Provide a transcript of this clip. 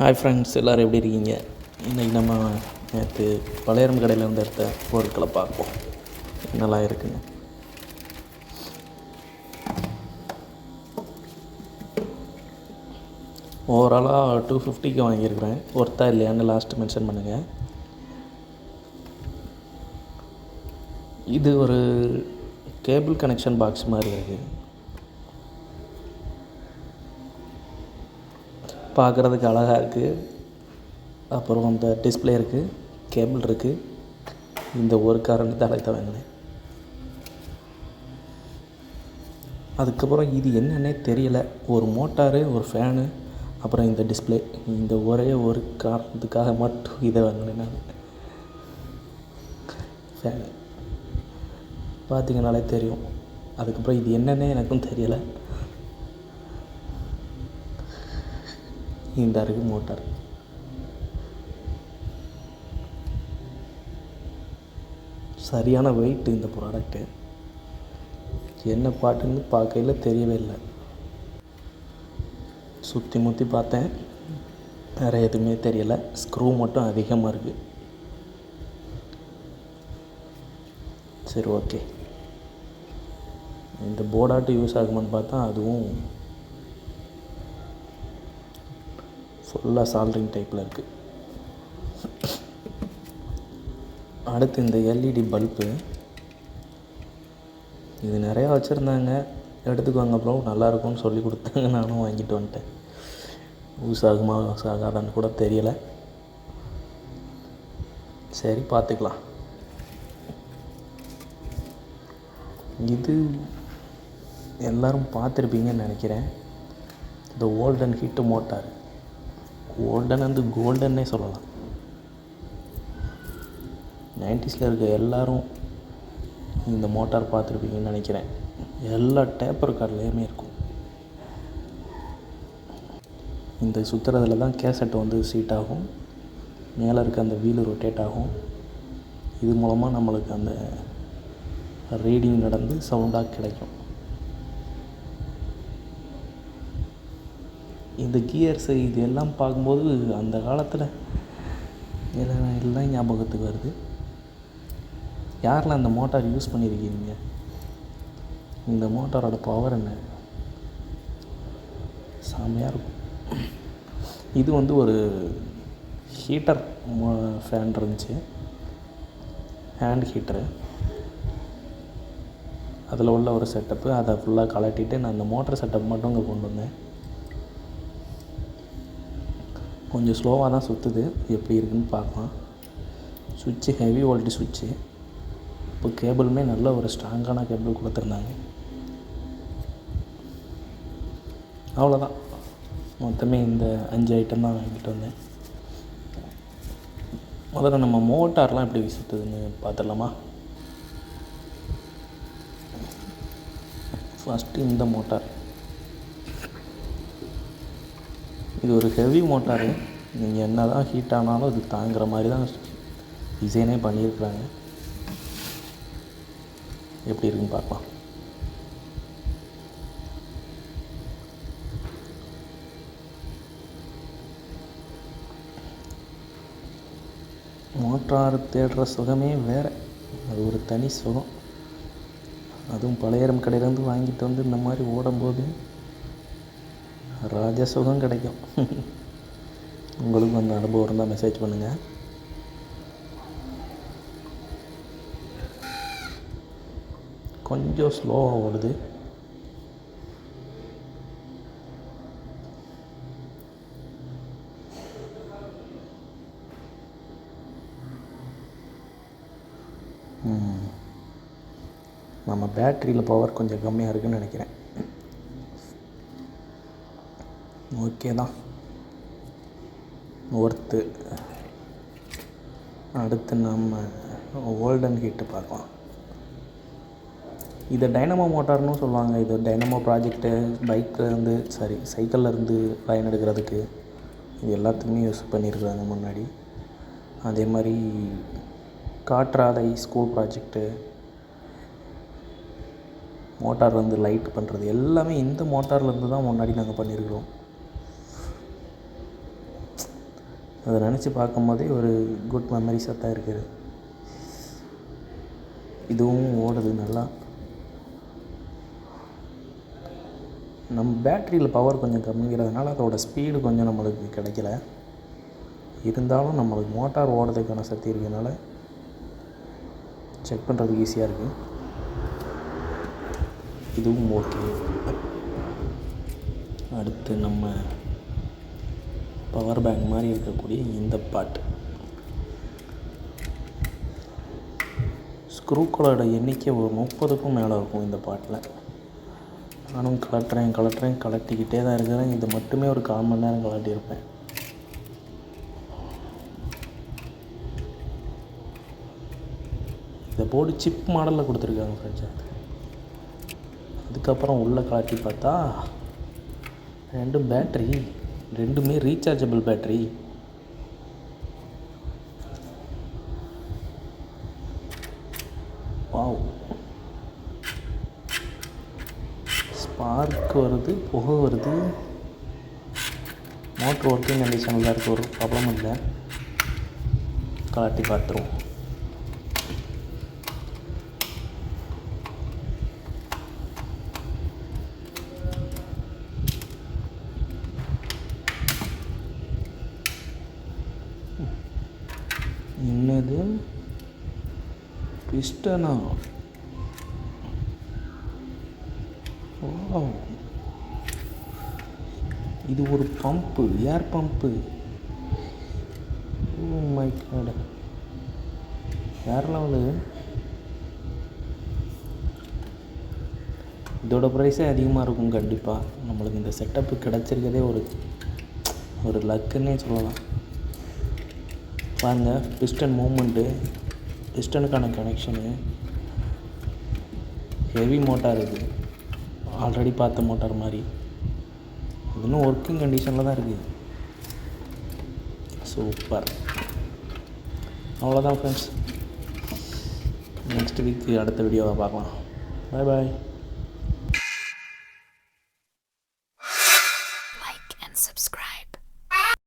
Hi friends, எல்லோரும் எப்படி இருக்கீங்க? இன்றைக்கி நம்ம நேற்று பழையரம் கடையில் வந்து எடுத்த பொருட்களை பார்ப்போம், என்னெல்லாம் இருக்குன்னு. ஓவராலாக 250க்கு வாங்கியிருக்கிறேன். ஒர்த்தா இல்லையான்னு லாஸ்ட்டு மென்ஷன் பண்ணுங்கள். இது ஒரு கேபிள் கனெக்ஷன் பாக்ஸ் மாதிரி இருக்குது. பார்க்குறதுக்கு அழகாக இருக்குது. அப்புறம் அந்த டிஸ்பிளே இருக்குது, கேபிள் இருக்குது. இந்த ஒரு காரணத்தால் இதை வாங்கினேன். அதுக்கப்புறம் இது என்னன்னே தெரியலை. ஒரு மோட்டாரு, ஒரு ஃபேனு, அப்புறம் இந்த டிஸ்பிளே, இந்த ஒரே ஒரு காரணத்துக்காக மட்டும் இதை வாங்கினேன் நான். ஃபேனு பார்த்திங்கனாலே தெரியும். அதுக்கப்புறம் இது என்னன்னே எனக்கும் தெரியலை. இந்த இருக்குது மோட்டார். சரியான வெயிட் இந்த ப்ராடக்ட்டு. என்ன பாட்டுன்னு பார்க்கையில் தெரியவே இல்லை. சுற்றி முற்றி பார்த்தேன், வேறு எதுவுமே தெரியலை. ஸ்க்ரூ மட்டும் அதிகமாக இருக்குது. சரி, ஓகே. இந்த போர்டாட்டு யூஸ் ஆகுமான்னு பார்த்தா அதுவும் ஃபுல்லாக சால்ட்ரிங் டைப்பில் இருக்குது. அடுத்து இந்த எல்இடி பல்பு, இது நிறையா வச்சுருந்தாங்க. எடுத்துக்குவாங்க, அப்புறம் நல்லாயிருக்கும்னு சொல்லி கொடுத்தாங்க. நானும் வாங்கிட்டு வந்துட்டேன். யூஸ் ஆகுமா யூஸ் ஆகாதான்னு கூட தெரியலை. சரி, பார்த்துக்கலாம். இது எல்லோரும் பார்த்துருப்பீங்கன்னு நினைக்கிறேன். இந்த ஓல்டன் ஹீட்டு மோட்டார். ஓல்டன் வந்து கோல்டன்னே சொல்லலாம். 90s இருக்க எல்லோரும் இந்த மோட்டார் பார்த்துருப்பீங்கன்னு நினைக்கிறேன். எல்லா டேப்பர் கார்ட்லேயுமே இருக்கும். இந்த சுற்றுறதுல தான் கேசட் வந்து சீட் ஆகும். மேலே இருக்க அந்த வீலு ரொட்டேட் ஆகும். இது மூலமாக நம்மளுக்கு அந்த ரீடிங் நடந்து சவுண்டாக கிடைக்கும். இந்த கியர்ஸு இது எல்லாம் பார்க்கும்போது அந்த காலத்தில் எல்லாம் ஞாபகத்துக்கு வருது. யாரெல்லாம் அந்த மோட்டார் யூஸ் பண்ணியிருக்கீங்க? இந்த மோட்டாரோட பவர் என்ன? செம்மையாக இருக்கும். இது வந்து ஒரு ஹீட்டர் ஃபேன் இருந்துச்சு, ஹேண்ட் ஹீட்டரு. அதில் உள்ள ஒரு செட்டப்பு. அதை ஃபுல்லாக கலட்டிட்டு நான் அந்த மோட்டர் செட்டப் மட்டும் இங்கே கொண்டு வந்தேன். கொஞ்சம் ஸ்லோவாக தான் சுற்றுது. எப்படி இருக்குதுன்னு பார்க்கலாம். சுவிட்சு ஹெவி வோல்டேஜ் சுவிட்சு. இப்போ கேபிளுமே நல்ல ஒரு ஸ்ட்ராங்கான கேபிள் கொடுத்துருந்தாங்க. அவ்வளோதான். மொத்தமே இந்த 5 ஐட்டம் தான் வாங்கிட்டு வந்தேன். முதல்ல நம்ம மோட்டார்லாம் எப்படி சுற்றுதுன்னு பார்த்துடலாமா? ஃபஸ்ட்டு இந்த மோட்டார். இது ஒரு ஹெவி மோட்டாரு. நீங்கள் என்ன தான் ஹீட் ஆனாலும் அது தாங்குகிற மாதிரி தான் டிசைனே பண்ணியிருக்கிறாங்க. எப்படி இருக்குன்னு பார்க்கலாம். மோட்டார் தேடுற சுகமே வேறு. அது ஒரு தனி சுகம். அதுவும் பழையரம் கடையிலேருந்து வாங்கிட்டு வந்து இந்த மாதிரி ஓடும்போது ராஜ சுகம் கிடைக்கும். உங்களுக்கு அந்த அனுபவம் இருந்தால் மெசேஜ் பண்ணுங்கள். கொஞ்சம் ஸ்லோவாக ஓடுது. நம்ம பேட்டரியில் பவர் கொஞ்சம் கம்மியாக இருக்குதுன்னு நினைக்கிறேன். ஓகே தான், ஒர்த்து. அடுத்து நம்ம ஓல்டன் ஹீட்டு பார்க்கலாம். இதை டைனமோ மோட்டார்னு சொல்லுவாங்க. இது டைனமோ ப்ராஜெக்ட்டு பைக்கிலேருந்து சைக்கிள்லேருந்து லைன் எடுக்கிறதுக்கு இது எல்லாத்துக்குமே யூஸ் பண்ணியிருக்காங்க முன்னாடி. அதே மாதிரி காற்றாலை ஸ்கூல் ப்ராஜெக்ட்டு, மோட்டார்லேருந்து லைட் பண்ணுறது எல்லாமே இந்த மோட்டார்லேருந்து தான் முன்னாடி நாங்கள் பண்ணியிருக்கிறோம். அதை நினச்சி பார்க்கும்போதே ஒரு குட் மெமரிஸாக தான் இருக்குது. இதுவும் ஓடுது நல்லா. நம்ம பேட்ரியில் பவர் கொஞ்சம் கம்மிங்கிறதுனால அதோடய ஸ்பீடு கொஞ்சம் நம்மளுக்கு கிடைக்கல. இருந்தாலும் நம்மளுக்கு மோட்டார் ஓடுறதுக்கான சக்தி இருக்கிறதுனால செக் பண்ணுறதுக்கு ஈஸியாக இருக்குது. இதுவும் ஓகே. அடுத்து நம்ம பவர் பேங்க் மாதிரி இருக்கக்கூடிய இந்த பார்ட், ஸ்க்ரூக்களோட எண்ணிக்கை ஒரு 30க்கும் மேலே இருக்கும் இந்த பார்ட்டில். நானும் கலட்டிக்கிட்டே தான் இருக்கிறேன். இது மட்டுமே ஒரு 1/4 மணி நேரம் கலட்டியிருப்பேன். இந்த போர்டு சிப் மாடலில் கொடுத்துருக்காங்க ஃப்ரெண்ட்ஸ். அதுக்கப்புறம் உள்ளே கலட்டி பார்த்தா 2 பேட்ரி, 2மே ரீசார்ஜபிள் பேட்ரி. வாவ், ஸ்பார்க் வருது, புகை வருது. மோட்ரு ஒர்க்கிங் கண்டிஷனில் தான் இருக்குது, ஒரு ப்ராப்ளம் இல்லை. கலட்டி பார்த்துருவோம். என்னது பிஸ்டனா? ஓ, இது ஒரு pump, air pump. Oh my god, வேற லெவலு. இதோட ப்ரைஸே அதிகமாக இருக்கும் கண்டிப்பாக. நம்மளுக்கு இந்த செட்டப்பு கிடச்சிருக்கதே ஒரு லக்குன்னே சொல்லலாம். பாருங்கள், பிஸ்டன் மூமெண்ட்டு, பிஸ்டனுக்கான கனெக்ஷனு, ஹெவி மோட்டார். இது ஆல்ரெடி பார்த்த மோட்டார் மாதிரி. இது இன்னும் ஒர்க்கிங் கண்டிஷனில் தான் இருக்குது. சூப்பர். அவ்வளோதான் ஃப்ரெண்ட்ஸ். நெக்ஸ்ட் வீக் அடுத்த வீடியோவை பார்க்கலாம். பாய் பாய்.